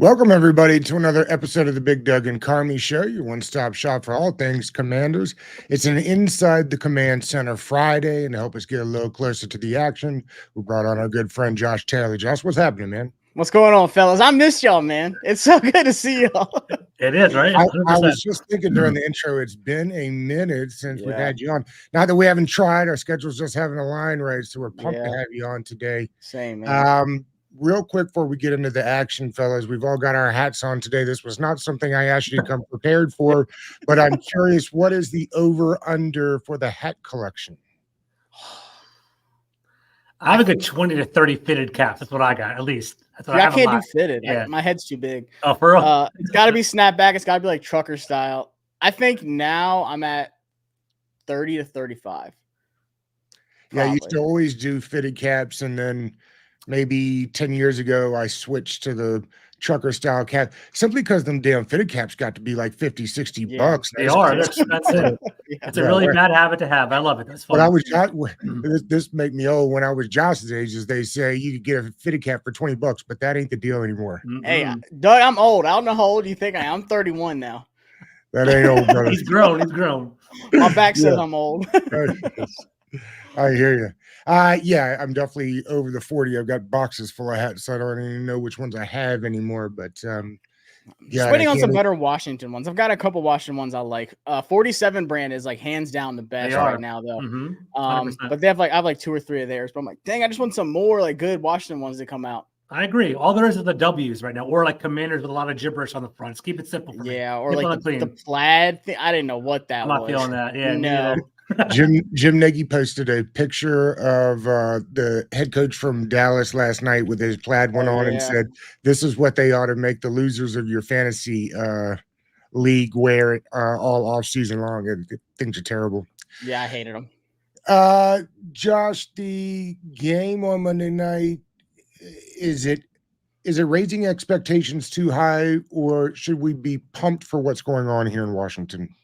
Welcome, everybody, to another episode of the Big Doug and Carmi Show, your one stop shop for all things Commanders. It's an Inside the Command Center Friday, and to help us get a little closer to the action, we brought on our good friend Josh Taylor. Josh, what's happening, man? What's going on, fellas? I missed y'all, man. It's so good to see y'all. It is, right? I was just thinking during the intro, it's been a minute since we've had you on. Not that we haven't tried, our schedules just haven't aligned right, so we're pumped to have you on today. Same, man. Real quick before we get into the action, fellas, we've all got our hats on today. This was not something I asked you to come prepared for, but I'm curious, what is the over-under for the hat collection? I have a good 20 to 30 fitted caps. That's what I got, at least. That's what I can't do fitted. Yeah. My head's too big. Oh, for real? It's got to be snapback. It's got to be like trucker style. I think now I'm at 30 to 35. Yeah, I used to always do fitted caps, and then maybe 10 years ago, I switched to the trucker style cap simply because them damn fitted caps got to be like 50, 60 bucks. They are. They're expensive. It's a really bad habit to have. I love it. That's fun. But I was this make me old. When I was Josh's age, as they say, you could get a fitted cap for $20, but that ain't the deal anymore. Hey, Doug, I'm old. I don't know how old you think I am. I'm 31 now. That ain't old, brother. He's grown. He's grown. My back says I'm old. I hear you. Yeah, I'm definitely over the 40. I've got boxes full of hats, so I don't even know which ones I have anymore. But just waiting on some better Washington ones. I've got a couple Washington ones I like. 47 brand is like hands down the best right now, though. But I have like 2 or 3 of theirs. But I'm like, dang, I just want some more like good Washington ones to come out. I agree. All there is the W's right now, or like Commanders with a lot of gibberish on the front. Just keep it simple for me. Yeah, or like the plaid thing. I didn't know what that was. I'm not feeling that. Yeah, no. Jim Nagy posted a picture of the head coach from Dallas last night with his plaid one on and said, "This is what they ought to make the losers of your fantasy league wear it all off season long." Things are terrible. Yeah, I hated them. Josh, the game on Monday night, is it raising expectations too high, or should we be pumped for what's going on here in Washington?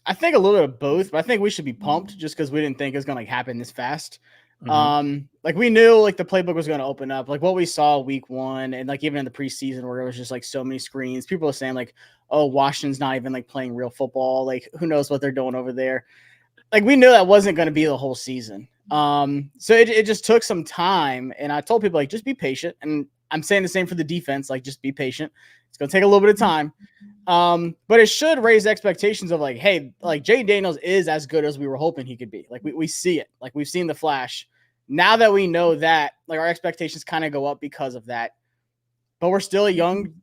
I think a little bit of both, but I think we should be pumped just because we didn't think it was going to happen this fast. Like we knew like the playbook was going to open up, like what we saw week 1 and like even in the preseason where it was just like so many screens. People are saying like, oh, Washington's not even like playing real football. Like who knows what they're doing over there. Like we knew that wasn't going to be the whole season. So it just took some time. And I told people like, just be patient. And I'm saying the same for the defense. Like just be patient. It's going to take a little bit of time. But it should raise expectations of like, hey, like Jay Daniels is as good as we were hoping he could be. Like we see it, like we've seen the flash. Now that we know that, like our expectations kind of go up because of that. But we're still a young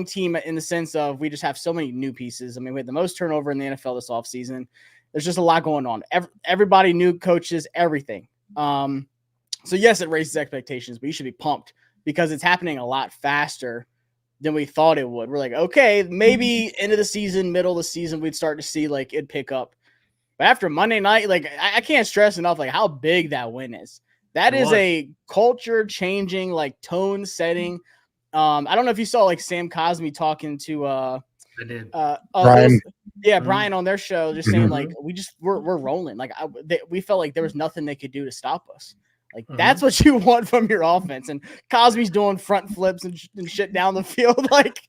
team in the sense of we just have so many new pieces. I mean, we had the most turnover in the NFL this offseason. There's just a lot going on. Everybody, new coaches, everything. So yes, it raises expectations, but you should be pumped because it's happening a lot faster than we thought it would. We're like, okay, maybe end of the season, middle of the season, we'd start to see like it pick up. But after Monday night, like I can't stress enough like how big that win is. That is a culture changing, like tone setting. I don't know if you saw like Sam Cosmi talking to I did. Brian. Brian on their show, just saying like we're rolling. Like we felt like there was nothing they could do to stop us. Like that's what you want from your offense. And Cosby's doing front flips and shit down the field. Like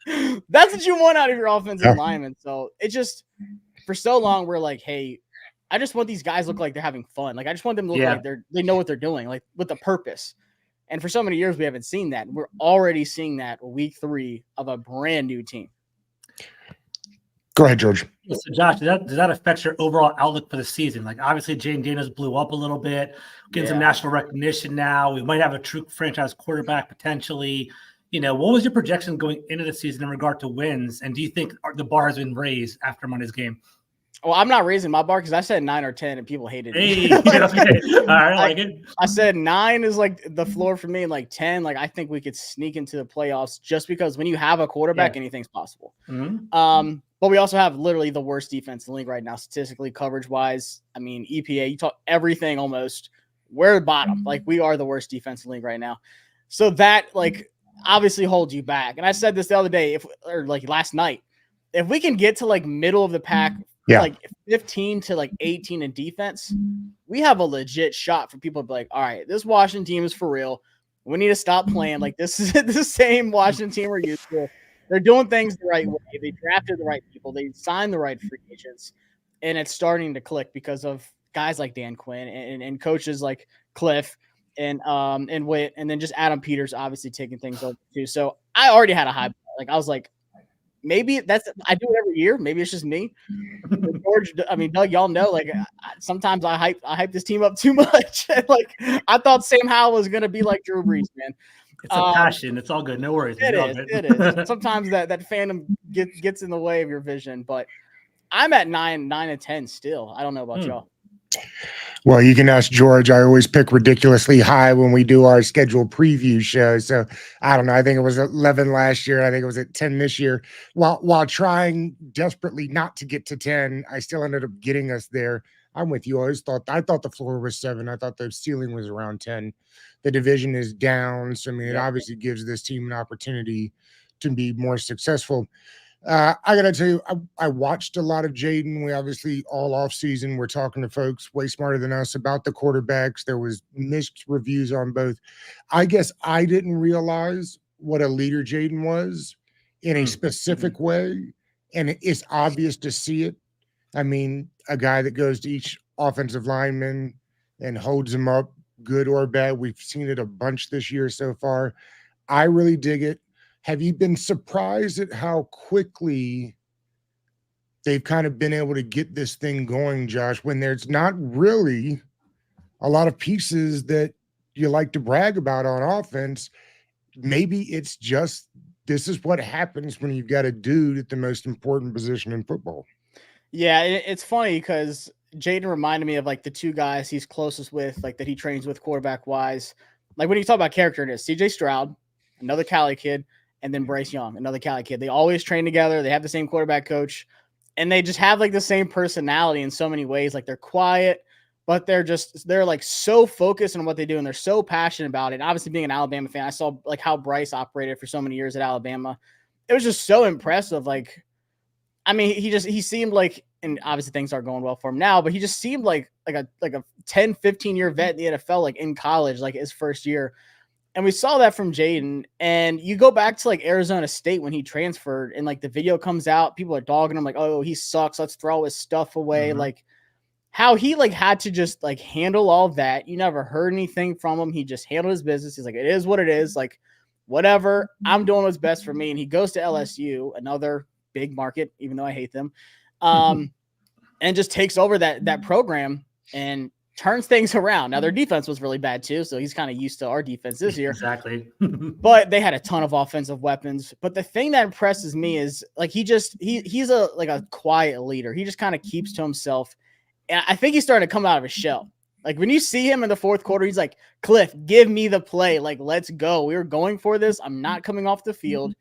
that's what you want out of your offensive lineman. So it just for so long we're like, hey, I just want these guys to look like they're having fun. Like I just want them to look like they know what they're doing, like with a purpose. And for so many years we haven't seen that. We're already seeing that week 3 of a brand new team. Go ahead, George. So, Josh, does that affect your overall outlook for the season? Like, obviously, Jane Daniels blew up a little bit, getting some national recognition now. We might have a true franchise quarterback potentially. You know, what was your projection going into the season in regard to wins? And do you think the bar has been raised after Monday's game? Well, I'm not raising my bar because I said 9 or 10 and people hated it. Hey, okay. All right, I like it. I said 9 is like the floor for me, and like 10, like I think we could sneak into the playoffs just because when you have a quarterback, anything's possible. But we also have literally the worst defense in the league right now, statistically, coverage-wise. I mean, EPA, you talk everything almost. We're the bottom. Like, we are the worst defense in the league right now. So that, like, obviously holds you back. And I said this the other day, last night. If we can get to, like, middle of the pack, like 15 to, like, 18 in defense, we have a legit shot for people to be like, all right, this Washington team is for real. We need to stop playing like this is the same Washington team we're used to. They're doing things the right way. They drafted the right people. They signed the right free agents, and it's starting to click because of guys like Dan Quinn and coaches like Cliff and Witt, and then just Adam Peters obviously taking things over too. So I already had a high. Like I was like, maybe I do it every year. Maybe it's just me. George, I mean, Doug, y'all know, like sometimes I hype this team up too much. Like I thought Sam Howell was going to be like Drew Brees, man. It's a passion. It's all good. No worries. It is. Sometimes that fandom gets in the way of your vision, but I'm at 9 and 10 still. I don't know about y'all. Well, you can ask George. I always pick ridiculously high when we do our scheduled preview show. So I don't know. I think it was 11 last year. I think it was at 10 this year. While trying desperately not to get to 10, I still ended up getting us there. I'm with you. I thought the floor was 7. I thought the ceiling was around 10. The division is down. So I mean, it obviously gives this team an opportunity to be more successful. I gotta tell you, I watched a lot of Jayden. We obviously all off season, we're talking to folks way smarter than us about the quarterbacks. There was mixed reviews on both. I guess I didn't realize what a leader Jayden was in a specific way, and it's obvious to see it. I mean, a guy that goes to each offensive lineman and holds them up, good or bad. We've seen it a bunch this year so far. I really dig it. Have you been surprised at how quickly they've kind of been able to get this thing going, Josh, when there's not really a lot of pieces that you like to brag about on offense? Maybe it's just this is what happens when you've got a dude at the most important position in football. Yeah, it's funny because Jayden reminded me of like the two guys he's closest with, like that he trains with quarterback wise. Like when you talk about character, it is CJ Stroud, another Cali kid, and then Bryce Young, another Cali kid. They always train together. They have the same quarterback coach, and they just have like the same personality in so many ways. Like they're quiet, but they're like so focused on what they do, and they're so passionate about it. And obviously, being an Alabama fan, I saw like how Bryce operated for so many years at Alabama. It was just so impressive. Like, I mean, he seemed like, and obviously things aren't going well for him now, but he just seemed like a 10, 15-year vet in the NFL, like in college, like his first year. And we saw that from Jayden. And you go back to like Arizona State when he transferred and like the video comes out, people are dogging him like, oh, he sucks. Let's throw his stuff away. Mm-hmm. Like how he like had to just like handle all that. You never heard anything from him. He just handled his business. He's like, it is what it is. Like, whatever, I'm doing what's best for me. And he goes to LSU, another big market, even though I hate them. And just takes over that program and turns things around. Now their defense was really bad too, so he's kind of used to our defense this year. Exactly. But they had a ton of offensive weapons. But the thing that impresses me is like he's a quiet leader. He just kind of keeps to himself. And I think he's starting to come out of his shell. Like when you see him in the fourth quarter, he's like, Cliff, give me the play. Like, let's go. We were going for this. I'm not coming off the field.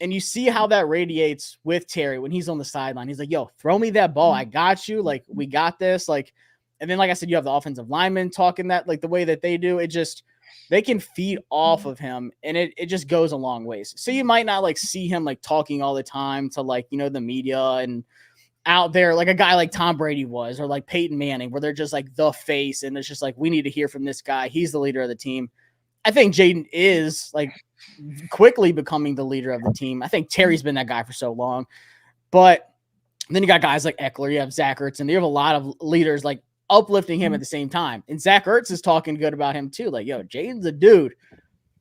And you see how that radiates with Terry when he's on the sideline. He's like, yo, throw me that ball. I got you. Like, we got this. Like, and then, like I said, you have the offensive linemen talking that, like the way that they do. It just, they can feed off of him and it just goes a long ways. So you might not like see him like talking all the time to like, you know, the media and out there, like a guy like Tom Brady was, or like Peyton Manning, where they're just like the face. And it's just like, we need to hear from this guy. He's the leader of the team. I think Jayden is like quickly becoming the leader of the team. I think Terry's been that guy for so long, but then you got guys like Eckler, you have Zach Ertz, and you have a lot of leaders like uplifting him at the same time. And Zach Ertz is talking good about him too. Like, yo, Jayden's a dude.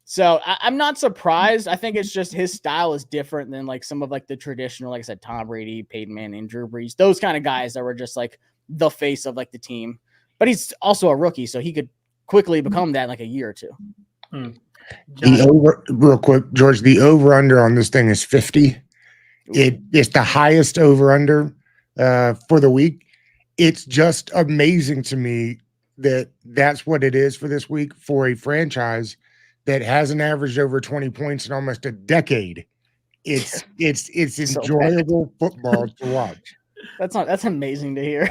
So I'm not surprised. I think it's just his style is different than like some of like the traditional, like I said, Tom Brady, Peyton Manning, Drew Brees, those kind of guys that were just like the face of like the team. But he's also a rookie, so he could quickly become that in like a year or two. Real quick, George, the over under on this thing is 50. It's the highest over under for the week. It's just amazing to me that that's what it is for this week for a franchise that hasn't averaged over 20 points in almost a decade. It's enjoyable football to watch. That's amazing to hear.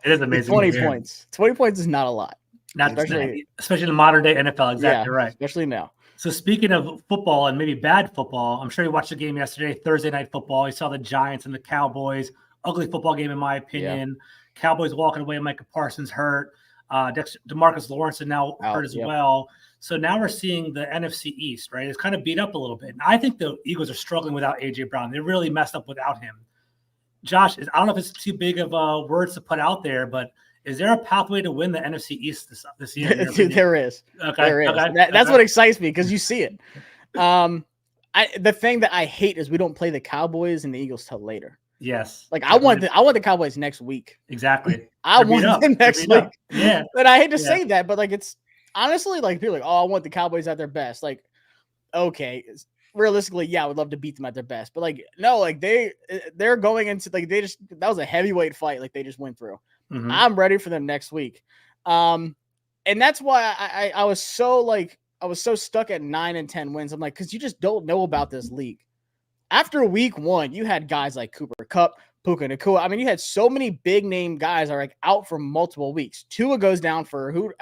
It is amazing. 20 points. 20 points is not a lot. Especially in the modern day NFL. Exactly right. Especially now. So speaking of football and maybe bad football, I'm sure you watched the game yesterday, Thursday night football. You saw the Giants and the Cowboys. Ugly football game, in my opinion. Yeah. Cowboys walking away. Micah Parsons hurt. DeMarcus Lawrence is now hurt as yep. well. So now we're seeing the NFC East, right? It's kind of beat up a little bit. And I think the Eagles are struggling without A.J. Brown. They really messed up without him. Josh, I don't know if it's too big of words to put out there, but is there a pathway to win the NFC East this year? Dude, there is. Okay. There is. Okay. That's what excites me because you see it. The thing that I hate is we don't play the Cowboys and the Eagles till later. Yes. Like I want the Cowboys next week. Exactly. I want them next week. Yeah. But I hate to say that, but like it's honestly like people are like, oh, I want the Cowboys at their best. Like, okay, realistically, yeah, I would love to beat them at their best. But like, no, like they're going into like that was a heavyweight fight, like they just went through. Mm-hmm. I'm ready for them next week. And that's why I was so stuck at 9 and 10 wins. I'm like, because you just don't know about this league. After week 1, you had guys like Cooper Kupp, Puka Nacua. I mean, you had so many big name guys are like out for multiple weeks. Tua goes down for who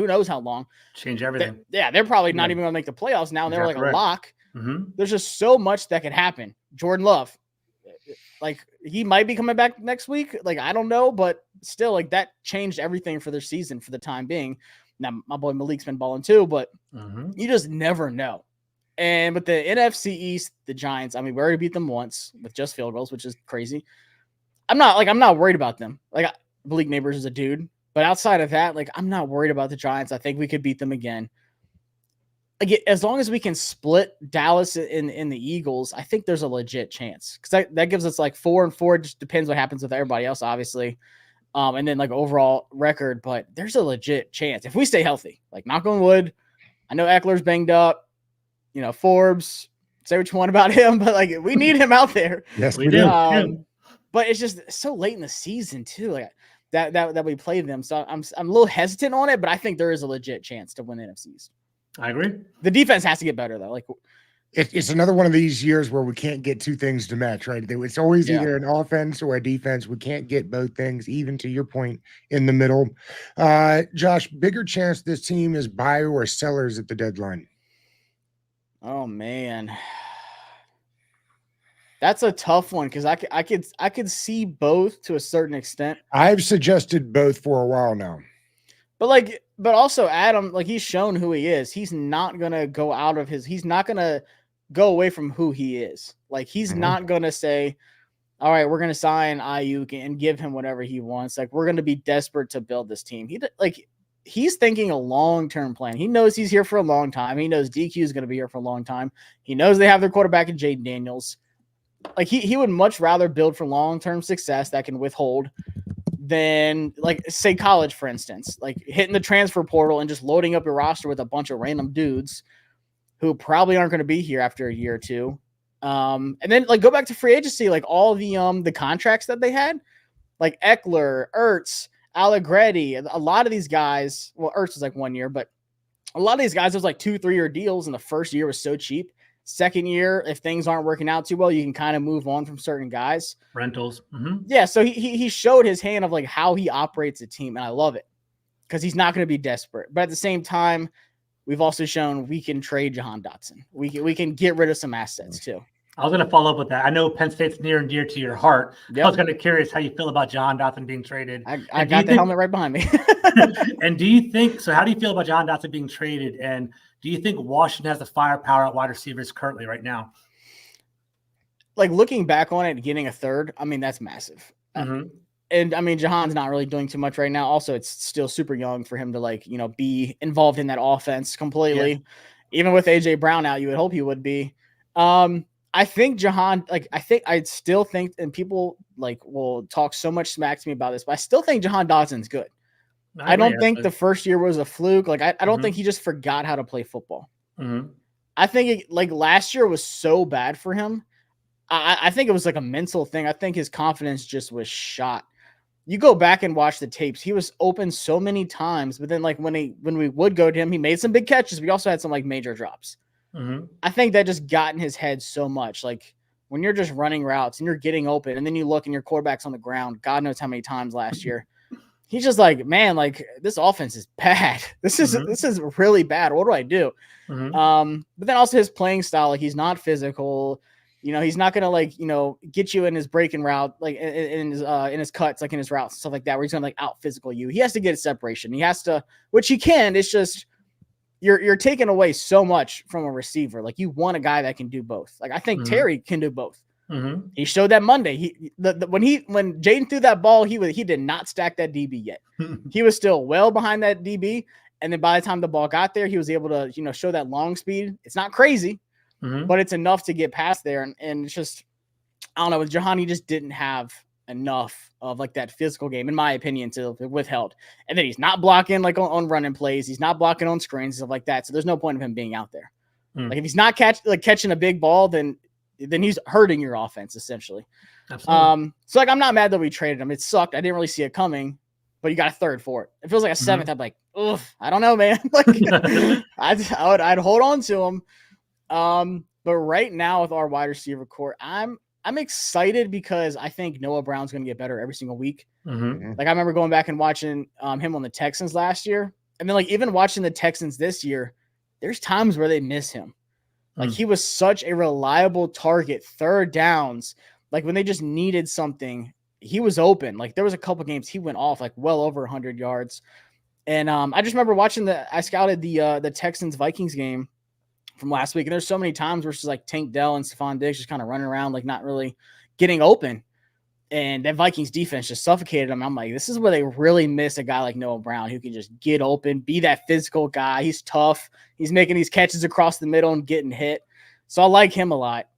knows how long. Change everything. They're probably not even going to make the playoffs now. And they're like a lock. Mm-hmm. There's just so much that could happen. Jordan Love, like he might be coming back next week. Like, I don't know, but still like that changed everything for their season for the time being. Now my boy Malik's been balling too, but you just never know. And with the NFC East, the Giants, I mean, we already beat them once with just field goals, which is crazy. I'm not worried about them. Like Malik Neighbors is a dude, but outside of that, like I'm not worried about the Giants. I think we could beat them again. Like, as long as we can split Dallas in the Eagles, I think there's a legit chance because that gives us like 4-4. It just depends what happens with everybody else, obviously. And then like overall record, but there's a legit chance if we stay healthy. Like, knock on wood. I know Eckler's banged up. You know, Forbes, say what you want about him, but like we need him out there. Yes, we do. But it's just so late in the season too, like that we play them. So I'm a little hesitant on it, but I think there is a legit chance to win the NFC East. I agree. The defense has to get better though. Like it's another one of these years where we can't get two things to match, right? It's always either an offense or a defense. We can't get both things, even to your point, in the middle. Josh, bigger chance this team is buyer or sellers at the deadline? Oh man, that's a tough one because I could see both to a certain extent. I've suggested both for a while now, but also Adam, like he's shown who he is. He's not gonna go out of he's not gonna go away from who he is. Like he's not gonna say, all right, we're gonna sign Ayuk and give him whatever he wants. Like we're gonna be desperate to build this team. He's thinking a long-term plan. He knows he's here for a long time. He knows DQ is going to be here for a long time. He knows they have their quarterback in Jaden Daniels. Like he would much rather build for long-term success that can withhold than like say college, for instance, like hitting the transfer portal and just loading up your roster with a bunch of random dudes who probably aren't going to be here after a year or two. And then like go back to free agency, like all the contracts that they had, like Eckler, Ertz, Allegretti, a lot of these guys, well, Ertz was like 1 year, but a lot of these guys, there's like 2-3 year deals. And the first year was so cheap. Second year, if things aren't working out too well, you can kind of move on from certain guys. Rentals. Yeah. So he showed his hand of like how he operates a team. And I love it because he's not going to be desperate. But at the same time, we've also shown we can trade Jahan Dotson. We can get rid of some assets too. I was going to follow up with that. I know Penn State's near and dear to your heart. Yep. I was kind of curious how you feel about Jahan Dotson being traded. I got the helmet right behind me. And do you think so? How do you feel about Jahan Dotson being traded? And do you think Washington has the firepower at wide receivers currently right now? Like looking back on it, getting a third, I mean, that's massive. And I mean, Jahan's not really doing too much right now. Also, it's still super young for him to like, be involved in that offense completely. Yeah. Even with AJ Brown out, you would hope he would be. I think Jahan, I'd still think, and people like will talk so much smack to me about this, but I still think Jahan Dotson's good. I don't think the first year was a fluke. Like, I don't think he just forgot how to play football. I think last year was so bad for him. I think it was like a mental thing. I think his confidence just was shot. You go back and watch the tapes. He was open so many times, but then like when we would go to him, he made some big catches. We also had some like major drops. I think that just got in his head so much. Like when you're just running routes and you're getting open and then you look and your quarterback's on the ground, God knows how many times last year, he's just like, man, like this offense is bad. This is really bad. What do I do? But then also his playing style, like he's not physical. You know, he's not gonna like, you know, get you in his breaking route, like in his cuts, like in his routes, stuff like that, where he's gonna like out physical you. He has to get a separation. He has to, which he can. It's just you're taking away so much from a receiver. Like you want a guy that can do both. Like I think Terry can do both. He showed that Monday. When Jaden threw that ball, he did not stack that DB yet. He was still well behind that DB, and then by the time the ball got there, he was able to, you know, show that long speed. It's not crazy, but it's enough to get past there. And it's just, I don't know, with Jahan, he just didn't have enough of like that physical game, in my opinion, to withheld. And then he's not blocking like on running plays. He's not blocking on screens, stuff like that. So there's no point of him being out there. Like if he's not catching a big ball, then he's hurting your offense essentially. Absolutely. So like I'm not mad that we traded him. It sucked. I didn't really see it coming, but you got a third for it. It feels like a seventh. I'm like, ugh, I don't know, man. Like I'd hold on to him. But right now with our wide receiver core, I'm excited because I think Noah Brown's going to get better every single week. Like I remember going back and watching him on the Texans last year, and then like even watching the Texans this year, there's times where they miss him. Like he was such a reliable target, third downs. Like when they just needed something, he was open. Like there was a couple games he went off like well over 100 yards. And I just remember I scouted the Texans Vikings game from last week, and there's so many times where it's just like Tank Dell and Stephon Diggs just kind of running around, like not really getting open. And that Vikings defense just suffocated them. I'm like, this is where they really miss a guy like Noah Brown who can just get open, be that physical guy. He's tough. He's making these catches across the middle and getting hit. So I like him a lot.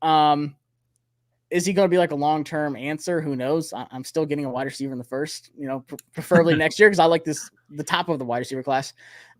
Is he going to be like a long-term answer? Who knows? I'm still getting a wide receiver in the first, you know, preferably next year because I like the top of the wide receiver class.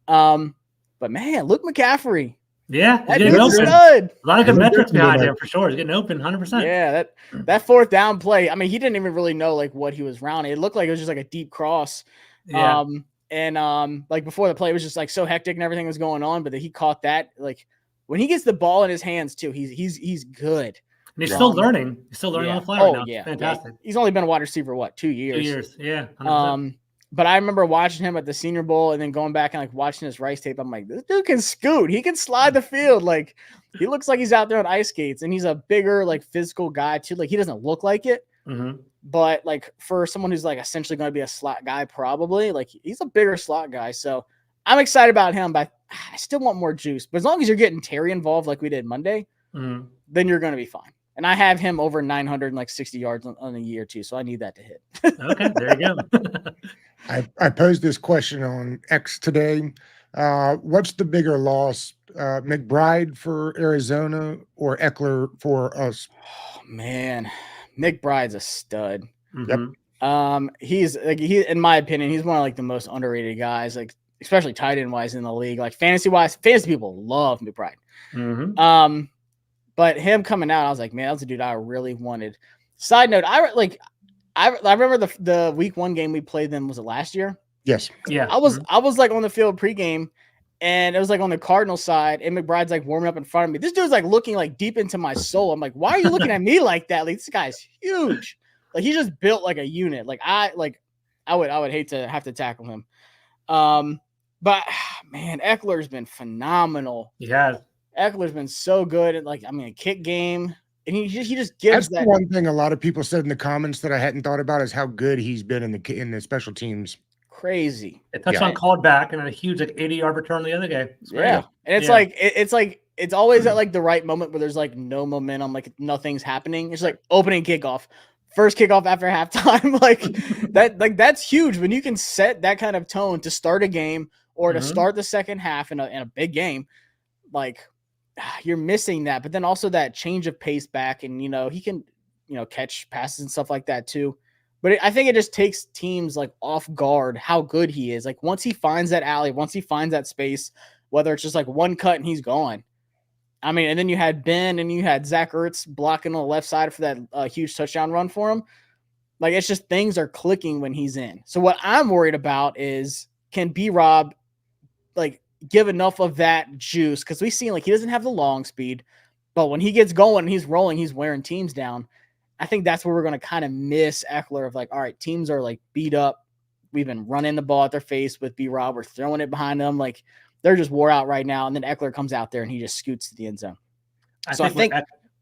But man, Luke McCaffrey. Yeah, that dude's a stud. A lot of good metrics behind him for sure. He's getting open 100%. Yeah, that fourth down play. I mean, he didn't even really know like what he was rounding. It looked like it was just like a deep cross. Yeah. Like before the play, it was just like so hectic and everything was going on, but he caught that. Like when he gets the ball in his hands too, he's good. And he's still learning. He's still learning on the fly right now. Yeah, fantastic. Yeah. He's only been a wide receiver 2 years? 2 years, yeah. 100%. But I remember watching him at the Senior Bowl and then going back and like watching his Rice tape. I'm like, this dude can scoot. He can slide the field. Like he looks like he's out there on ice skates, and he's a bigger, like physical guy too. Like he doesn't look like it, but like for someone who's like essentially going to be a slot guy, probably like he's a bigger slot guy. So I'm excited about him, but I still want more juice. But as long as you're getting Terry involved, like we did Monday, then you're going to be fine. And I have him over 960 yards on a year too, so I need that to hit. Okay, there you go. I posed this question on X today. What's the bigger loss, McBride for Arizona or Eckler for us? Oh, man, McBride's a stud. Yep. He's like in my opinion, he's one of like the most underrated guys, like especially tight end wise in the league. Like fantasy people love McBride. But him coming out, I was like, man, that was a dude I really wanted. Side note, I remember the week 1 game we played them. Was it last year? Yes. Yeah. I was like on the field pregame, and it was like on the Cardinal side, and McBride's like warming up in front of me. This dude's like looking like deep into my soul. I'm like, why are you looking at me like that? Like this guy's huge. Like he's just built like a unit. Like I would hate to have to tackle him. But man, Eckler's been phenomenal. He has. Eckler's been so good at a kick game, and he just gives That's the one thing a lot of people said in the comments that I hadn't thought about is how good he's been in the special teams. Crazy. A touchdown called back and a huge 80-yard return the other game. Yeah, and it's always at like the right moment where there's like no momentum, like nothing's happening. It's like opening kickoff, first kickoff after halftime, like that. Like that's huge when you can set that kind of tone to start a game or to start the second half in a big game, like. You're missing that, but then also that change of pace back, and he can catch passes and stuff like that too. But I think it just takes teams like off guard how good he is. Like once he finds that alley, once he finds that space, whether it's just like one cut and he's gone. I mean, and then you had Ben and you had Zach Ertz blocking on the left side for that huge touchdown run for him. Like it's just things are clicking when he's in. So what I'm worried about is can B-Rob like give enough of that juice, because we've seen like he doesn't have the long speed, but when he gets going, he's rolling, he's wearing teams down. I think that's where we're going to kind of miss Eckler of like, all right, teams are like beat up. We've been running the ball at their face with B-Rob. We're throwing it behind them. Like they're just wore out right now. And then Eckler comes out there and he just scoots to the end zone. I think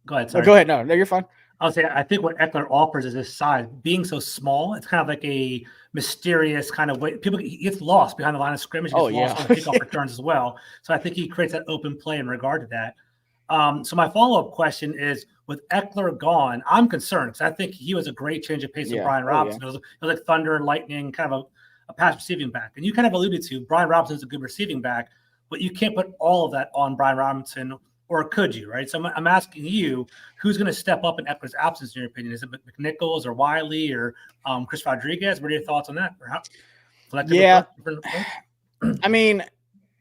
Go ahead. Oh, Sorry. go ahead. No, you're fine. I'll say I think what Eckler offers is his size. Being so small, it's kind of like a mysterious kind of way. People he gets lost behind the line of scrimmage. He gets lost on the kickoff returns as well. So I think he creates that open play in regard to that. So my follow-up question is, with Eckler gone, I'm concerned because I think he was a great change of pace with Brian Robinson. It was like thunder and lightning, kind of a pass receiving back. And you kind of alluded to Brian Robinson is a good receiving back, but you can't put all of that on Brian Robinson, or could you, right? So I'm asking you, who's going to step up in Eckler's absence, in your opinion? Is it McNichols or Wiley or Chris Rodriguez? What are your thoughts on that? Or how, I mean,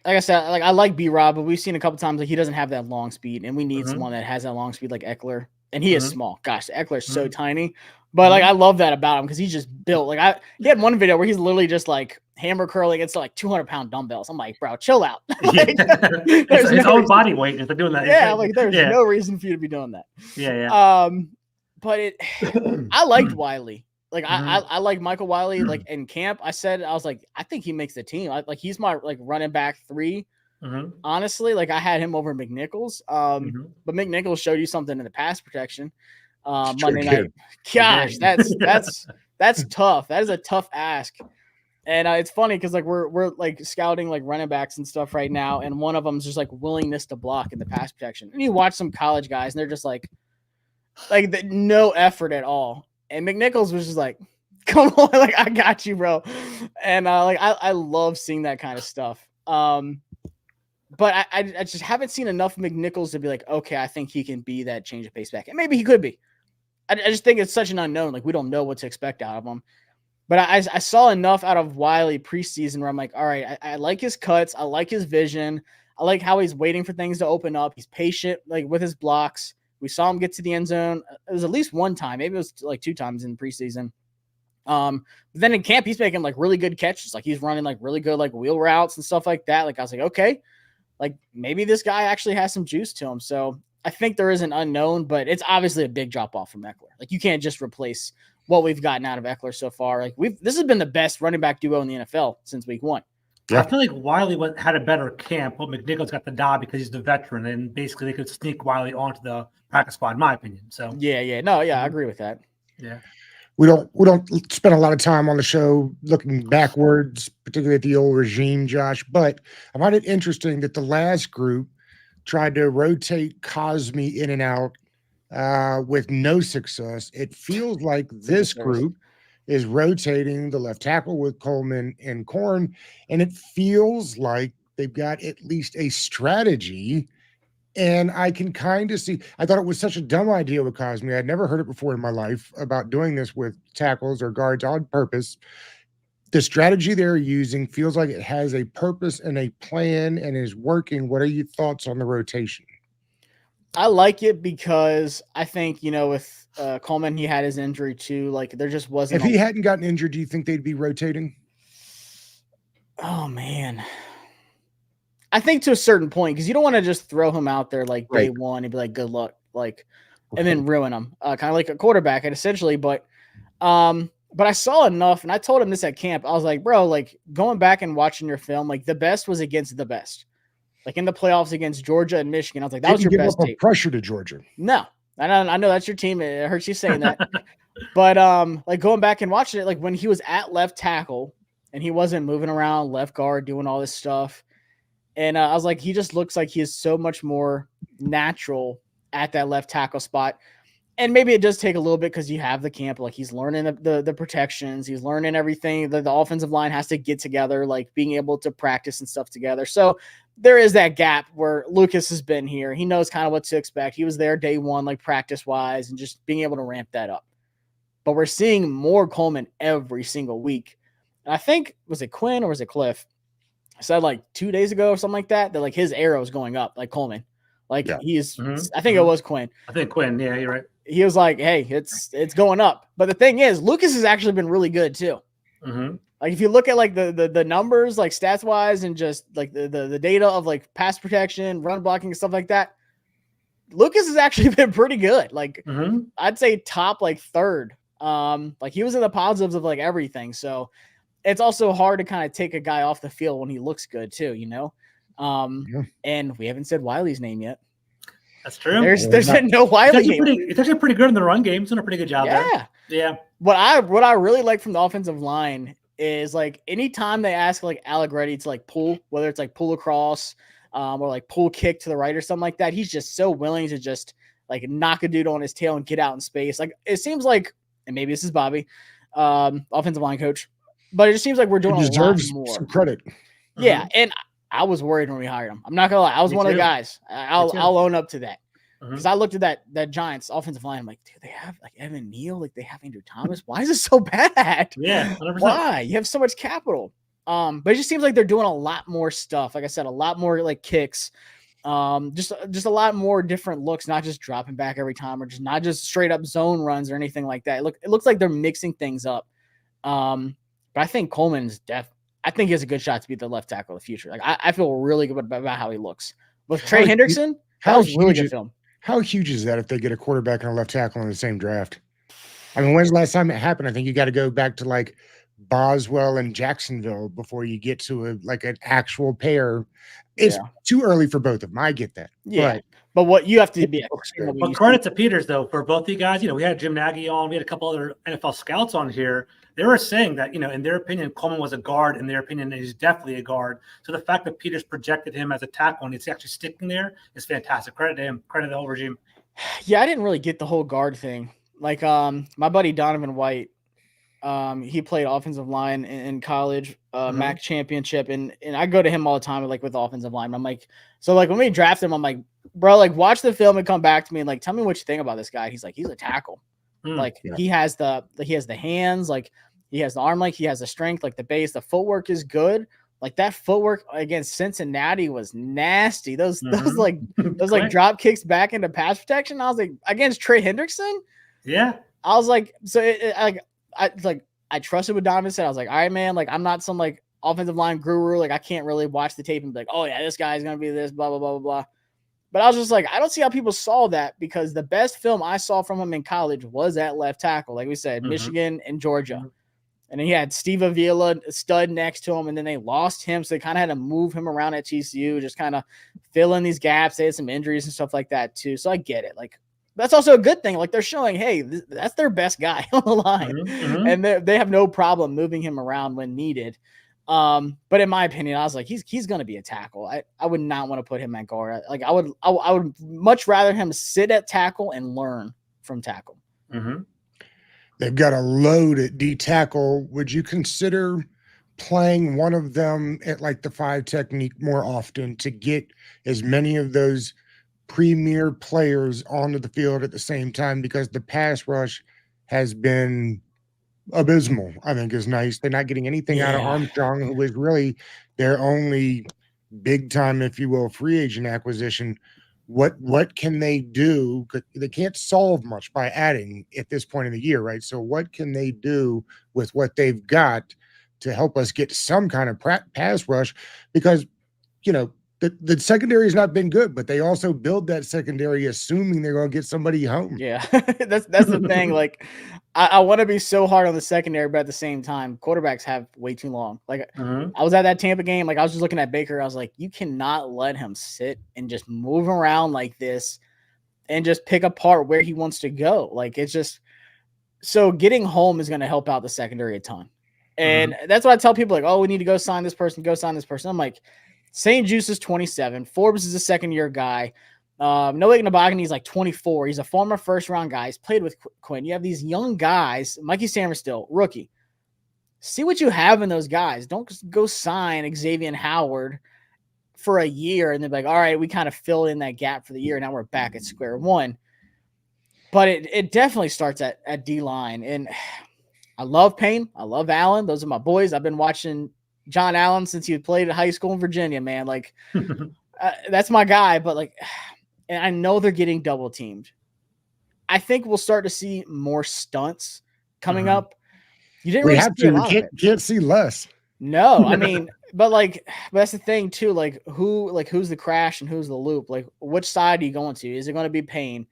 like I said, like I like B-Rob, but we've seen a couple times like he doesn't have that long speed, and we need someone that has that long speed like Eckler. And he is small. Gosh, Eckler's so tiny. But like I love that about him because he's just built. Like he had one video where he's literally just like hammer curling against like 200-pound dumbbells. I'm like, bro, chill out. Like, his own body weight if they're doing that. Yeah, like there's no reason for you to be doing that. Yeah. But I liked Wiley. Like I like Michael Wiley. Like in camp, I was like, I think he makes the team. Like he's my like running back 3. Honestly, like I had him over McNichols. But McNichols showed you something in the pass protection. Monday night. Gosh, that's tough. That is a tough ask. And it's funny because like we're like scouting like running backs and stuff right now, and one of them is just like willingness to block in the pass protection. And you watch some college guys, and they're just like no effort at all. And McNichols was just like, "Come on, like I got you, bro." And like I love seeing that kind of stuff. But I just haven't seen enough McNichols to be like, okay, I think he can be that change of pace back. And maybe he could be. I just think it's such an unknown. Like, we don't know what to expect out of him. But I saw enough out of Wiley preseason where I'm like, all right, I like his cuts. I like his vision. I like how he's waiting for things to open up. He's patient, like, with his blocks. We saw him get to the end zone. It was at least one time. Maybe it was like 2 times in preseason. But then in camp, he's making, like, really good catches. Like, he's running, like, really good, like, wheel routes and stuff like that. Like, I was like, okay. Like maybe this guy actually has some juice to him. So I think there is an unknown, but it's obviously a big drop off from Eckler. Like you can't just replace what we've gotten out of Eckler so far. Like this has been the best running back duo in the NFL since week 1. Yeah. I feel like Wiley had a better camp, but McNichols got the nod because he's the veteran, and basically they could sneak Wiley onto the practice squad, in my opinion. So I agree with that. Yeah. We don't spend a lot of time on the show looking backwards, particularly at the old regime, Josh. But I find it interesting that the last group tried to rotate Cosme in and out with no success. It feels like this group is rotating the left tackle with Coleman and Corn, and it feels like they've got at least a strategy. And I can kind of see, I thought it was such a dumb idea with Cosme. I'd never heard it before in my life about doing this with tackles or guards on purpose. The strategy they're using feels like it has a purpose and a plan and is working. What are your thoughts on the rotation? I like it because I think, with Coleman, he had his injury too. Like there just wasn't. If he hadn't gotten injured, do you think they'd be rotating? Oh, man. I think to a certain point, because you don't want to just throw him out there like day one and be like, good luck, like, and then ruin him, kind of like a quarterback, essentially. But I saw enough, and I told him this at camp. I was like, bro, like going back and watching your film, like the best was against the best, like in the playoffs against Georgia and Michigan. I was like, that was your best tape. Pressure to Georgia. No, I know that's your team. It hurts you saying that, but like going back and watching it, like when he was at left tackle and he wasn't moving around left guard doing all this stuff. And I was like, he just looks like he is so much more natural at that left tackle spot. And maybe it does take a little bit because you have the camp. Like he's learning the protections. He's learning everything. The offensive line has to get together, like being able to practice and stuff together. So there is that gap where Lucas has been here. He knows kind of what to expect. He was there day one, like practice-wise, and just being able to ramp that up. But we're seeing more Coleman every single week. And I think, was it Quinn or was it Cliff? I said like 2 days ago or something like that like his arrow is going up, like Coleman. Like he's, I think it was Quinn. I think Quinn. Yeah, you're right. He was like, hey, it's going up. But the thing is, Lucas has actually been really good too. Like if you look at like the numbers, like stats wise, and just like the data of like pass protection, run blocking, and stuff like that, Lucas has actually been pretty good. Like I'd say top like third. Like he was in the positives of like everything. So it's also hard to kind of take a guy off the field when he looks good too, And we haven't said Wiley's name yet. That's true. There's no Wiley. It's actually pretty good in the run game. It's doing a pretty good job there. Yeah. What I really like from the offensive line is like anytime they ask like Allegretti to like pull, whether it's like pull across or like pull kick to the right or something like that, he's just so willing to just like knock a dude on his tail and get out in space. Like it seems like, and maybe this is Bobby, offensive line coach, but it just seems like we're doing a lot more. Some credit. Yeah, and I was worried when we hired him. I'm not gonna lie, I was one of the guys. I'll own up to that. Because I looked at that Giants offensive line, I'm like, dude, they have like Evan Neal, like they have Andrew Thomas. Why is it so bad? Yeah, 100%. Why? You have so much capital. But it just seems like they're doing a lot more stuff. Like I said, a lot more like kicks. Just a lot more different looks, not just dropping back every time or just not just straight up zone runs or anything like that. It looks like they're mixing things up. But I think Coleman's I think he has a good shot to be the left tackle of the future. Like I feel really good about how he looks. With Trey Hendrickson, that was really good film. How huge is that if they get a quarterback and a left tackle in the same draft? I mean, when's the last time it happened? I think you got to go back to like Boswell and Jacksonville before you get to an actual pair. It's too early for both of them. I get that. Yeah. But what you have to be. But credit to Peters, though, for both of you guys. We had Jim Nagy on. We had a couple other NFL scouts on here. They were saying that, in their opinion, Coleman was a guard. In their opinion, he's definitely a guard. So the fact that Peters projected him as a tackle and it's actually sticking there is fantastic. Credit to him. Credit to the whole regime. Yeah, I didn't really get the whole guard thing. Like, my buddy Donovan White, he played offensive line in college, MAC championship, and I go to him all the time with offensive line. I'm like, so like when we draft him, I'm like, bro, like watch the film and come back to me and like tell me what you think about this guy. He's like, he's a tackle. He has the hands, like he has the arm, like he has the strength, like the base, the footwork is good. Like that footwork against Cincinnati was nasty. Those drop kicks back into pass protection. I was like, against Trey Hendrickson. Yeah. I was like, so I trusted what Donovan said. I was like, all right, man, like I'm not some like offensive line guru. Like I can't really watch the tape and be like, oh yeah, this guy's gonna be this, blah blah blah blah blah. But I was just like, I don't see how people saw that because the best film I saw from him in college was at left tackle. Like we said, Michigan and Georgia. And then he had Steve Avila, a stud next to him, and then they lost him. So they kind of had to move him around at TCU, just kind of fill in these gaps. They had some injuries and stuff like that too. So I get it. Like that's also a good thing. Like they're showing, hey, that's their best guy on the line. And they have no problem moving him around when needed. But in my opinion, I was like, he's going to be a tackle. I would not want to put him at guard. Like I would much rather him sit at tackle and learn from tackle. They've got a load at D tackle. Would you consider playing one of them at like the 5 technique more often to get as many of those premier players onto the field at the same time? Because the pass rush has been abysmal, I think is nice. They're not getting anything out of Armstrong, who was really their only big time, if you will, free agent acquisition. What can they do? They can't solve much by adding at this point in the year, right? So what can they do with what they've got to help us get some kind of pass rush? Because, the secondary has not been good, but they also build that secondary assuming they're going to get somebody home. Yeah, that's the thing. Like, I want to be so hard on the secondary, but at the same time, quarterbacks have way too long. Like, I was at that Tampa game. Like, I was just looking at Baker. I was like, you cannot let him sit and just move around like this and just pick apart where he wants to go. Like, it's just so getting home is going to help out the secondary a ton. And that's what I tell people, like, oh, we need to go sign this person, go sign this person. I'm like, St. Juice is 27. Forbes is a second-year guy. Noah Igbinoghene is like 24. He's a former first-round guy. He's played with Quinn. You have these young guys. Mikey Samerstill, rookie. See what you have in those guys. Don't go sign Xavier Howard for a year and then be like, all right, we kind of fill in that gap for the year. Now we're back at square one. But it definitely starts at D-line. And I love Payne. I love Allen. Those are my boys. I've been watching John Allen since he played at high school in Virginia, man. Like, that's my guy. But, like, and I know they're getting double teamed. I think we'll start to see more stunts coming up. You didn't we really have see a to. lot We of it. can't see less. No, I mean, but that's the thing too. Like, who's the crash and who's the loop? Like, which side are you going to? Is it going to be Payne?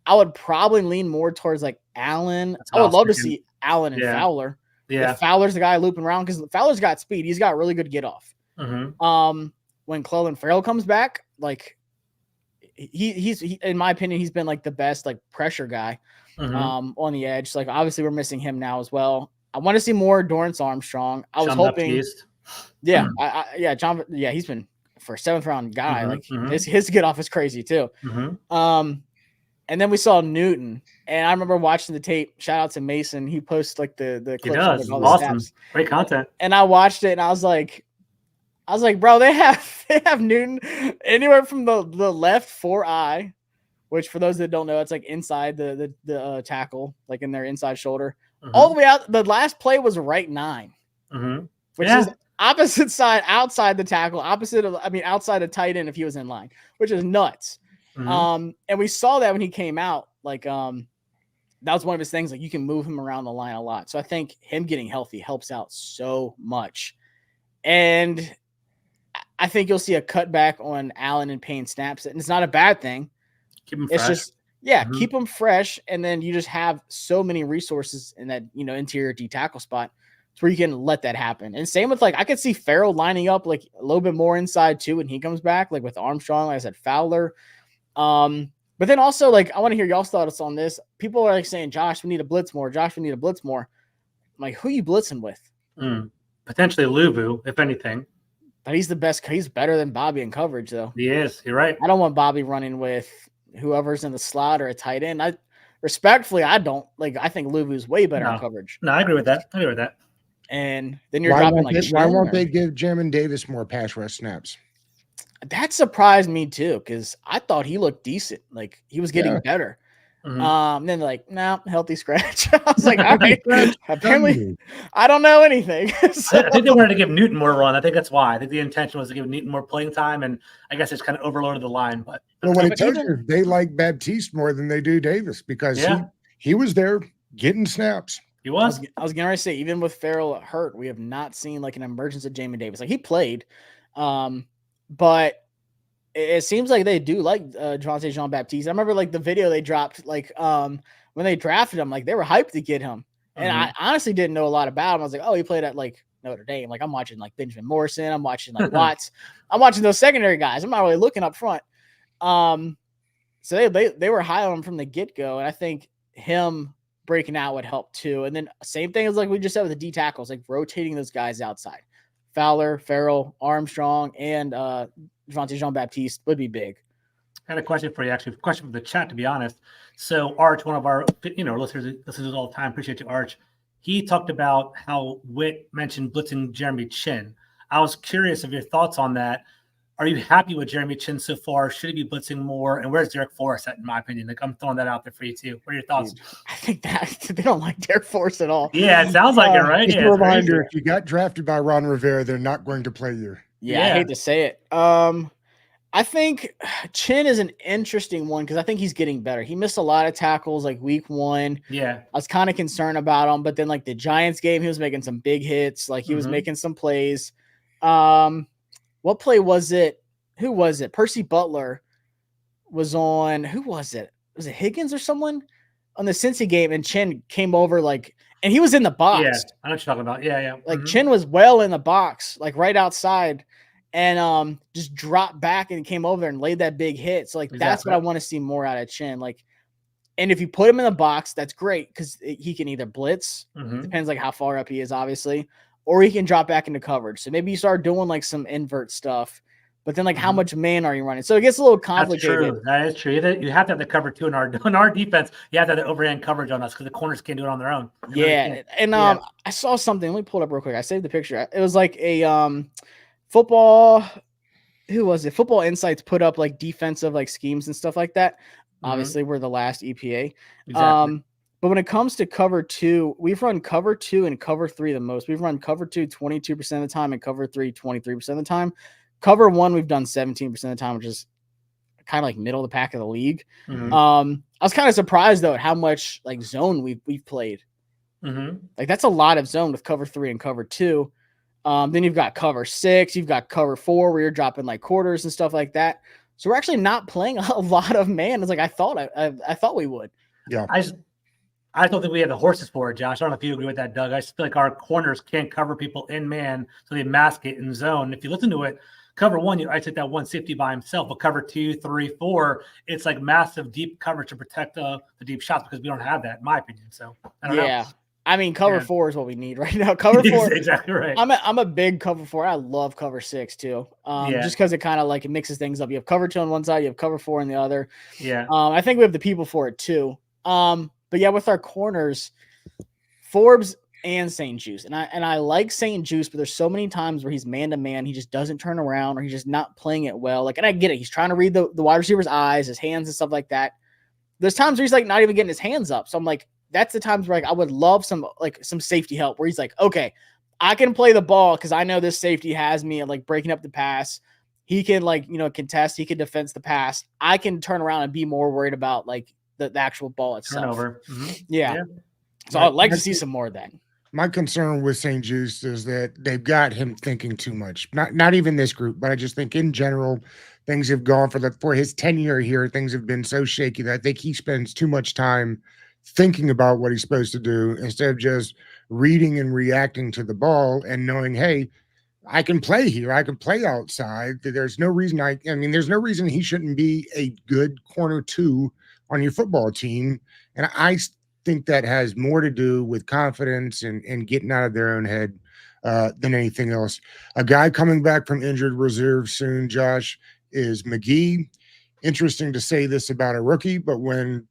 I would probably lean more towards like Allen. I would love to see Allen and Fowler. Yeah, if Fowler's the guy looping around because Fowler's got speed. He's got really good get off. When Clelin Ferrell comes back, like he's in my opinion, he's been like the best like pressure guy on the edge. So, like obviously we're missing him now as well. I want to see more Dorrance Armstrong. I was hoping, he's been for a 7th round guy. Like his get off is crazy too. And then we saw Newton, and I remember watching the tape. Shout out to Mason. He posts like the clips. He does. Of, like, awesome. Great content. And I watched it, and I was like, bro, they have Newton anywhere from the left 4i, which for those that don't know, it's like inside the tackle, like in their inside shoulder, all the way out. The last play was right 9, which is opposite side, outside the tackle, outside the tight end if he was in line, which is nuts. And we saw that when he came out, like that was one of his things. Like you can move him around the line a lot. So I think him getting healthy helps out so much. And I think you'll see a cutback on Allen and Payne snaps. And it's not a bad thing. Keep him fresh. It's just, keep them fresh. And then you just have so many resources in that, interior D tackle spot. It's where you can let that happen. And same with I could see Farrell lining up like a little bit more inside too when he comes back, like with Armstrong, like I said, Fowler. But then also I want to hear y'all's thoughts on this. People are saying, Josh, we need to blitz more. I'm like, who are you blitzing with? Potentially Luvu, if anything. But he's the best. He's better than Bobby in coverage, though. He is. You're right. I don't want Bobby running with whoever's in the slot or a tight end. I don't. I think Luvu's way better in coverage. No, I agree with that. And then you're dropping why won't they give Jamin Davis more pass rush snaps? That surprised me too, because I thought he looked decent. Like he was getting better. Then no, healthy scratch. I was like, all right. Apparently, I don't know anything. So, I think they wanted to give Newton more run. I think that's why. I think the intention was to give Newton more playing time, and I guess it's kind of overloaded the line. But when it tells you they like Baptiste more than they do Davis because he was there getting snaps. He was. I was gonna say, even with Farrell hurt, we have not seen an emergence of Jamin Davis. He played, but it seems like they do like Javontae Jean-Baptiste. I remember the video they dropped when they drafted him, they were hyped to get him. And I honestly didn't know a lot about him. I was like, oh, he played at Notre Dame. I'm watching Benjamin Morrison. I'm watching Watts. I'm watching those secondary guys. I'm not really looking up front. So they were high on him from the get-go. And I think him breaking out would help too. And then same thing as we just said with the D tackles, rotating those guys outside. Fowler, Farrell, Armstrong, and Javontae Jean-Baptiste would be big. I had a question for you, actually. A question from the chat, to be honest. So Arch, one of our listeners all the time, appreciate you, Arch. He talked about how Witt mentioned blitzing Jeremy Chin. I was curious of your thoughts on that. Are you happy with Jeremy Chin so far? Should he be blitzing more? And where's Derek Forrest at, in my opinion? I'm throwing that out there for you too. What are your thoughts? I think that they don't like Derek Forrest at all. Yeah, it sounds like it, right? Just a reminder, if you got drafted by Ron Rivera, they're not going to play you. Yeah, I hate to say it. I think Chin is an interesting one because I think he's getting better. He missed a lot of tackles week 1. Yeah. I was kind of concerned about him, but then the Giants game, he was making some big hits. He was making some plays. What play was it? Who was it? Percy Butler was on. Who was it? Was it Higgins or someone on the Cincy game? And Chin came over and he was in the box. Yeah, I know what you're talking about. Yeah. Chin was well in the box, right outside, and just dropped back and came over and laid that big hit. So that's what I want to see more out of Chin. And if you put him in the box, that's great because he can either blitz, depends how far up he is, obviously, or he can drop back into coverage. So maybe you start doing some invert stuff, but then how much man are you running? So it gets a little complicated. That is true. You have to have the cover too in our defense. You have to have the overhand coverage on us because the corners can't do it on their own. I saw something. Let me pull it up real quick. I saved the picture. It was a football. Who was it? Football Insights put up defensive schemes and stuff like that. Obviously, we're the last EPA. Exactly. But when it comes to cover 2, we've run cover 2 and cover 3 the most. We've run cover 2 22% of the time and cover 3 23% of the time. Cover 1 we've done 17% of the time, which is kind of middle of the pack of the league. I was kind of surprised though at how much zone we've played. That's a lot of zone with cover 3 and cover 2. Then you've got cover 6, you've got cover 4 where you're dropping quarters and stuff like that. So we're actually not playing a lot of man. It's I thought we would. Yeah. I don't think we have the horses for it, Josh. I don't know if you agree with that, Doug. I just feel like our corners can't cover people in man, so they mask it in zone. If you listen to it, cover one, I take that one safety by himself, but cover 2, 3, 4, it's like massive deep coverage to protect the deep shots because we don't have that, in my opinion. So I don't know. I mean, cover 4 is what we need right now. Cover 4, exactly right. I'm a big cover 4. I love cover 6 too. Just because it kind of like it mixes things up. You have cover 2 on one side, you have cover 4 on the other. Yeah. I think we have the people for it too. But yeah, with our corners, Forbes and St. Juice, and I like St. Juice, but there's so many times where he's man to man, he just doesn't turn around, or he's just not playing it well. Like, and I get it, he's trying to read the wide receiver's eyes, his hands, and stuff like that. There's times where he's like not even getting his hands up. So I'm like, that's the times where like I would love some safety help where he's like, okay, I can play the ball because I know this safety has me and like breaking up the pass. He can contest, he can defense the pass. I can turn around and be more worried about like the actual ball itself. Turnover. Mm-hmm. Yeah. So I'd like to see some more of that. My concern with St. Juice is that they've got him thinking too much. Not even this group, but I just think in general, things have gone for his tenure here. Things have been so shaky that I think he spends too much time thinking about what he's supposed to do instead of just reading and reacting to the ball and knowing, hey, I can play here. I can play outside. There's no reason there's no reason he shouldn't be a good corner 2 on your football team. And I think that has more to do with confidence and getting out of their own head than anything else. A guy coming back from injured reserve soon, Josh, is McGee. Interesting to say this about a rookie, but when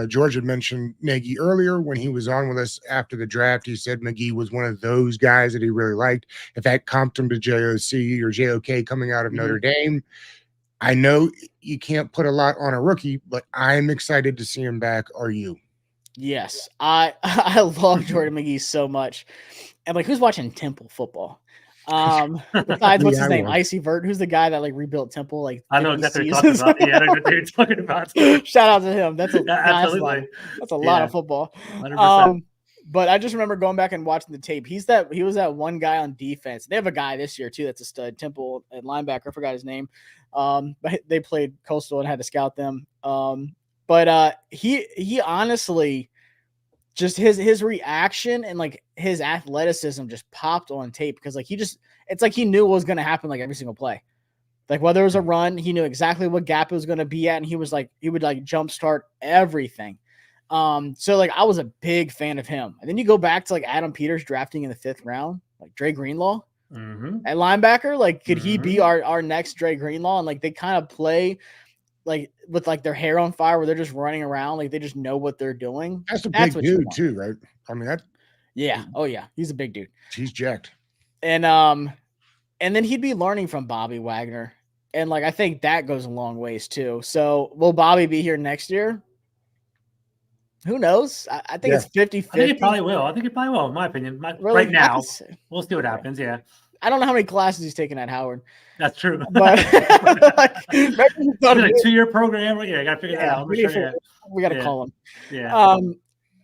George had mentioned Nagy earlier, when he was on with us after the draft, he said McGee was one of those guys that he really liked. In fact, comped him to JOC or JOK coming out of Notre Dame. I know you can't put a lot on a rookie, but I'm excited to see him back. Are you? Yes, I love Jordan McGee so much. And like, who's watching Temple football? Besides, what's his name? Icy Vert. Who's the guy that like rebuilt Temple? Like, I know exactly what you're talking about. Yeah, I know what you're talking about. Shout out to him. That's a absolutely. That's a lot of football. 100%. But I just remember going back and watching the tape. He was that one guy on defense. They have a guy this year too that's a stud, Temple at linebacker. I forgot his name. But they played Coastal and had to scout them. But he honestly, just his reaction and like his athleticism just popped on tape because like it's like he knew what was going to happen like every single play. Like whether it was a run, he knew exactly what gap it was going to be at, and he would like jumpstart everything. So like I was a big fan of him. And then you go back to like Adam Peters drafting in the 5th round, like Dre Greenlaw at linebacker. Like, could he be our next Dre Greenlaw? And like they kind of play like with like their hair on fire where they're just running around, like they just know what they're doing. That's a big dude too, right? I mean yeah. Oh yeah, he's a big dude. He's jacked. And then he'd be learning from Bobby Wagner. And like I think that goes a long ways too. So will Bobby be here next year? Who knows? I think it's 50-50. I think he probably will. In my opinion. Right now. We'll see what happens. Yeah. I don't know how many classes he's taking at Howard. That's true. But like, maybe a 2-year program. Yeah, I got to figure that out. We got to call him. Yeah.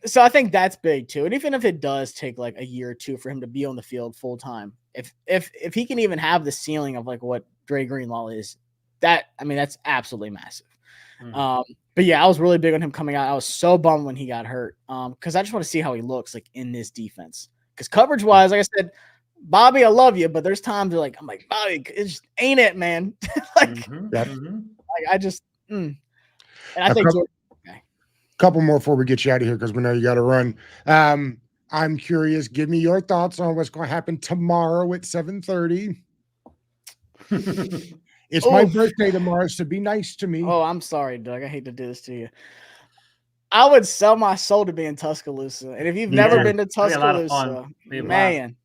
So I think that's big too. And even if it does take like a year or two for him to be on the field full time, if he can even have the ceiling of like what Dre Greenlaw is, that's absolutely massive. But yeah, I was really big on him coming out. I was so bummed when he got hurt. Because I just want to see how he looks like in this defense. Because coverage wise, like I said, Bobby, I love you, but there's times where like I'm like, Bobby, it just ain't it, man. Like, I just and I think couple more before we get you out of here because we know you got to run. I'm curious. Give me your thoughts on what's going to happen tomorrow at 7:30. It's my birthday tomorrow, so be nice to me. Oh, I'm sorry, Doug. I hate to do this to you. I would sell my soul to be in Tuscaloosa. And if you've never been to Tuscaloosa, man,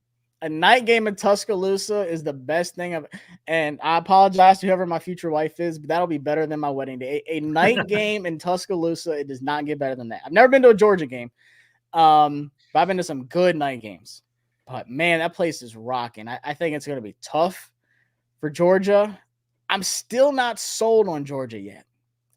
a night game in Tuscaloosa is the best thing and I apologize to whoever my future wife is, but that'll be better than my wedding day. A night game in Tuscaloosa, it does not get better than that. I've never been to a Georgia game. But I've been to some good night games. But man, that place is rocking. I think it's going to be tough for Georgia. I'm still not sold on Georgia yet.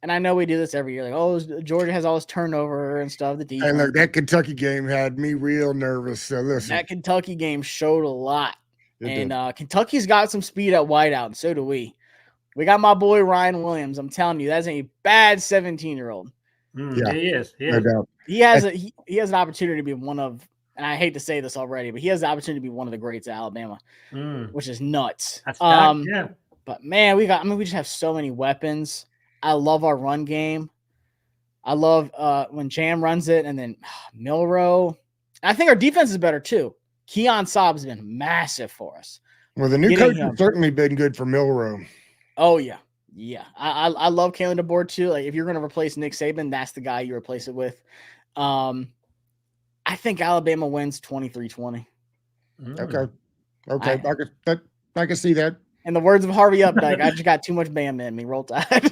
And I know we do this every year. Like, oh, Georgia has all this turnover and stuff. And look, that Kentucky game had me real nervous. So listen. That Kentucky game showed a lot. And Kentucky's got some speed at wideout, and so do we. We got my boy Ryan Williams. I'm telling you, that's a bad 17-year-old. He is. No doubt. he has he has an opportunity to be one of, and I hate to say this already, but he has the opportunity to be one of the greats at Alabama, which is nuts. That's yeah. But man, we just have so many weapons. I love our run game. I love when Jam runs it, and then Milroe. I think our defense is better too. Keon Saab has been massive for us. Well, the new coach has certainly been good for Milroe. Oh yeah, yeah. I love Kalen DeBoer too. Like if you're going to replace Nick Saban, that's the guy you replace it with. I think Alabama wins 23-20. Okay. I can see that. In the words of Harvey Updike, I just got too much Bama in me. Roll Tide.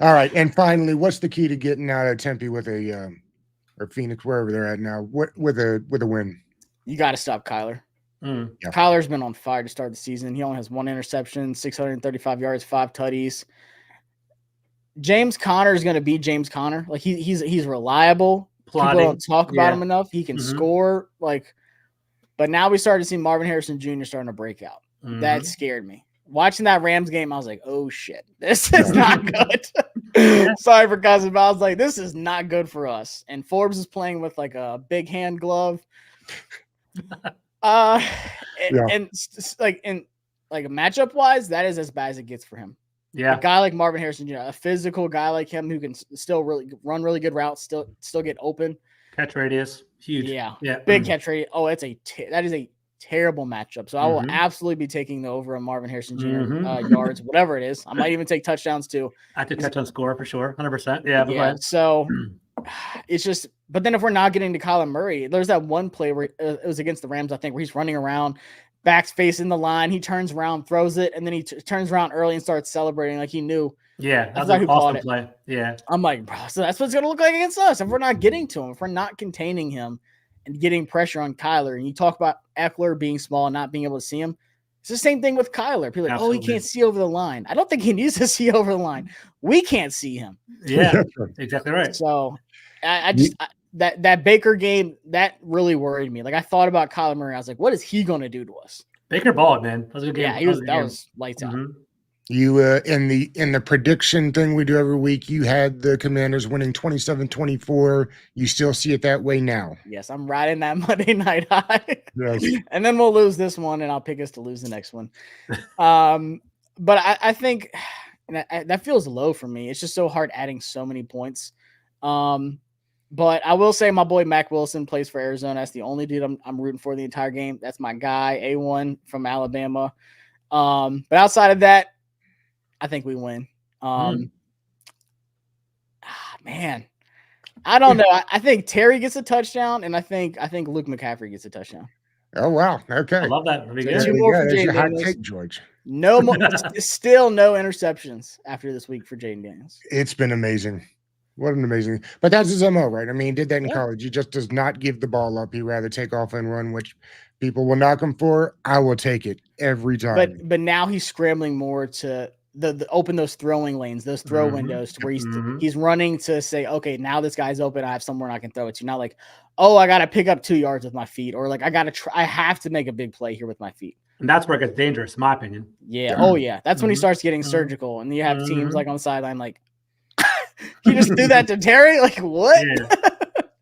All right, and finally, what's the key to getting out of Tempe with a or Phoenix, wherever they're at now, with a win? You got to stop Kyler. Yeah. Kyler's been on fire to start the season. He only has 1 interception, 635 yards, 5 tutties. James Conner is going to be James Conner. Like he's reliable. Plotting. People don't talk about him enough. He can score. But now we started to see Marvin Harrison Jr. starting to break out. That scared me. Watching that Rams game, I was like, oh shit, this is not good. Sorry for cousin, but I was like, this is not good for us. And Forbes is playing with like a big hand glove. And matchup wise, that is as bad as it gets for him. Yeah, a guy like Marvin Harrison Jr., a physical guy like him who can still really run really good routes, still get open. Catch radius, huge. Yeah, big catch radius. Oh, that is a terrible matchup. So I will absolutely be taking the over on Marvin Harrison Jr. Yards, whatever it is. I might even take touchdowns too. I could touchdown score for sure, 100%. Yeah. So it's just. But then if we're not getting to Kyler Murray, there's that one play where it was against the Rams, I think, where he's running around, back's facing the line. He turns around, throws it, and then he turns around early and starts celebrating like he knew. Yeah, that's an awesome play. Yeah. I'm like, bro, so that's what it's going to look like against us. If we're not getting to him, if we're not containing him and getting pressure on Kyler, and you talk about Eckler being small and not being able to see him, it's the same thing with Kyler. People are like, he can't see over the line. I don't think he needs to see over the line. We can't see him. Yeah, exactly right. So that Baker game, that really worried me. Like I thought about Kyler Murray. I was like, what is he going to do to us? Baker balled, man. That was a good game. Yeah, that was lights out. You in the prediction thing we do every week, you had the Commanders winning 27-24. You still see it that way now? Yes, I'm riding that Monday night high. Yes. And then we'll lose this one, and I'll pick us to lose the next one. But I think that feels low for me. It's just so hard adding so many points. But I will say my boy Mac Wilson plays for Arizona. That's the only dude I'm rooting for the entire game. That's my guy, A1 from Alabama. But outside of that, I think we win. Man, I don't know. I think Terry gets a touchdown, and I think Luke McCaffrey gets a touchdown. Oh wow! Okay, I love that. Two more for Jaden hot Daniels. take, George. No more. Still no interceptions after this week for Jaden Daniels. It's been amazing. What an amazing! But that's his MO, right? I mean, he did that in college. He just does not give the ball up. He'd rather take off and run, which people will knock him for. I will take it every time. But now he's scrambling more to the open those throwing lanes, those throw windows, to where he's running to say, okay, now this guy's open. I have somewhere I can throw it to. Not like, oh, I got to pick up 2 yards with my feet, or like I have to make a big play here with my feet. And that's where it gets dangerous, in my opinion. Yeah. Oh yeah. That's when he starts getting surgical, and you have teams like on the sideline like. You just do that to Terry? Like what? Yeah,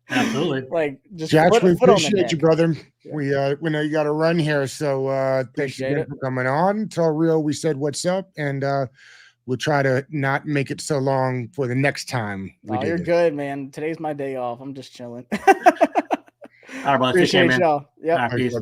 absolutely. Like just Josh, we appreciate you, brother. Yeah. We know you got to run here, so thanks again for coming on. Tell Rio we said what's up, and we'll try to not make it so long for the next time. You're good, man. Today's my day off. I'm just chilling. All right, brother. Appreciate y'all. Yeah. Peace.